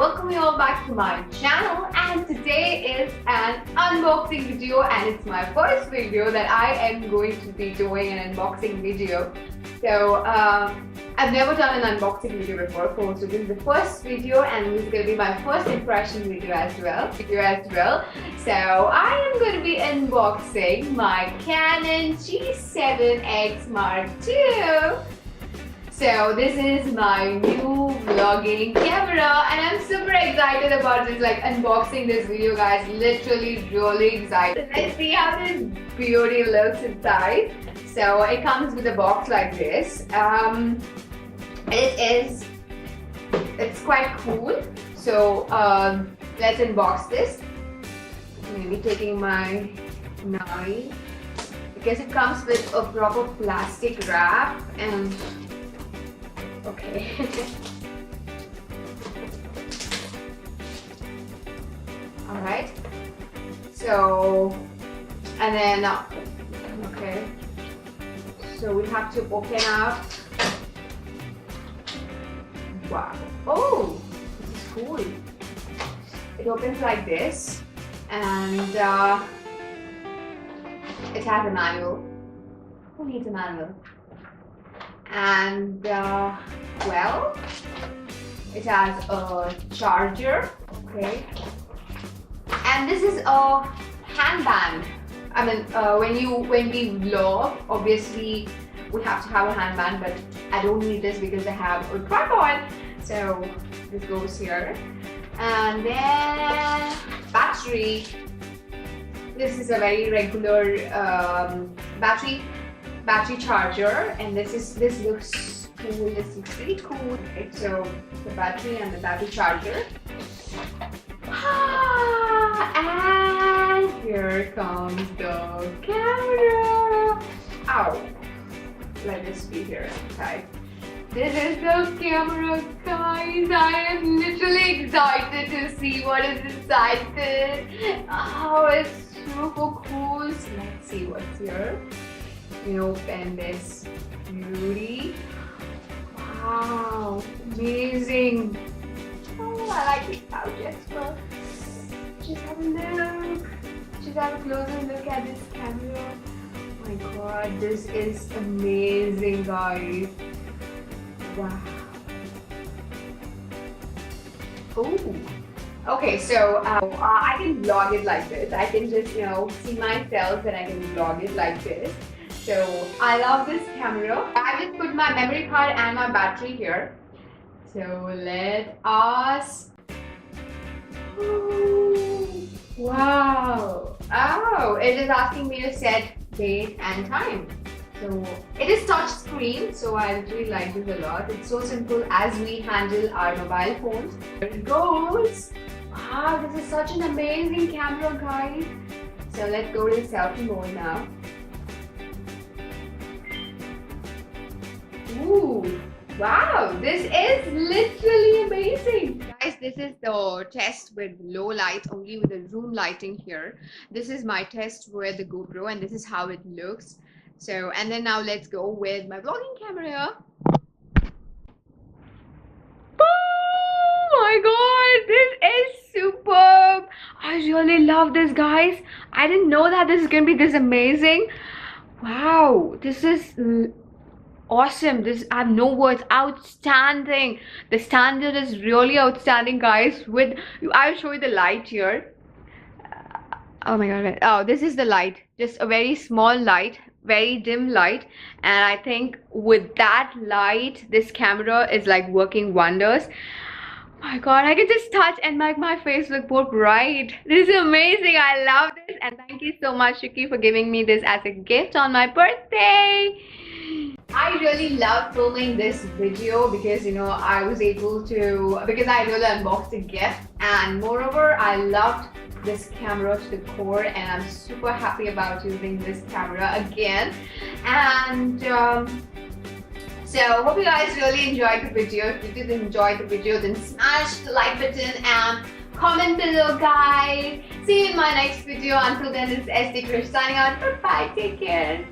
welcome you all back to my channel, and today is an unboxing video, and it's my first video that I am going to be doing an unboxing video. So I've never done an unboxing video before, so this is the first video and this is going to be my first impression video as well. So I am going to be unboxing my Canon G7X Mark II. So this is my new vlogging camera and I'm super excited about this, like unboxing this video, guys. Literally really excited. Let's see how this beauty looks inside. So it comes with a box like this. It's quite cool. So let's unbox this. I'm gonna be taking my knife because it comes with a proper plastic wrap and okay. Alright. So, and then, okay. So we have to open up. Wow. Oh, this is cool. It opens like this and it has a manual. Who needs a manual? And well, it has a charger, okay, and this is a handband. I mean, when we vlog, obviously we have to have a handband, but I don't need this because I have a tripod. So this goes here, and then battery. This is a very regular battery charger, and this looks cool. This is pretty cool. Okay, so the battery and the battery charger. And here comes the camera. Ow! Let this be here. Okay. This is the camera, guys. I am literally excited to see what is inside this. Oh, it's super cool. So let's see what's here. You open this beauty. Wow, amazing. Oh, I like this pouch as well. Just have a look. Just have a closer look at this camera. Oh my god, this is amazing, guys. Wow. Oh. Okay, so I can vlog it like this. I can just, see myself and I can vlog it like this. So I love this camera. I just put my memory card and my battery here. So let us. Oh, wow. Oh, it is asking me to set date and time. So it is touch screen, so I really like this a lot. It's so simple as we handle our mobile phones. There it goes. Wow, this is such an amazing camera, guys. So let's go to selfie mode now. Ooh, wow, this is literally amazing. Guys, this is the test with low light, only with the room lighting here. This is my test with the GoPro and this is how it looks. So, and then now let's go with my vlogging camera. Oh my god, this is superb. I really love this, guys. I didn't know that this is gonna be this amazing. Wow, this is awesome. I have no words. Outstanding. The standard is really outstanding, guys. I'll show you the light here. Oh my god. Oh, this is the light. Just a very small light, very dim light, and I think with that light this camera is like working wonders. Oh my god, I can just touch and make my face look more bright. This is amazing. I love this, and thank you so much, Shuki, for giving me this as a gift on my birthday. I really love filming this video because I was able to, because I really unboxed a gift, and moreover I loved this camera to the core, and I'm super happy about using this camera again. And so hope you guys really enjoyed the video. If you did enjoy the video, then smash the like button and comment below, guys. See you in my next video. Until then, this is SD Krish signing out. Bye, take care.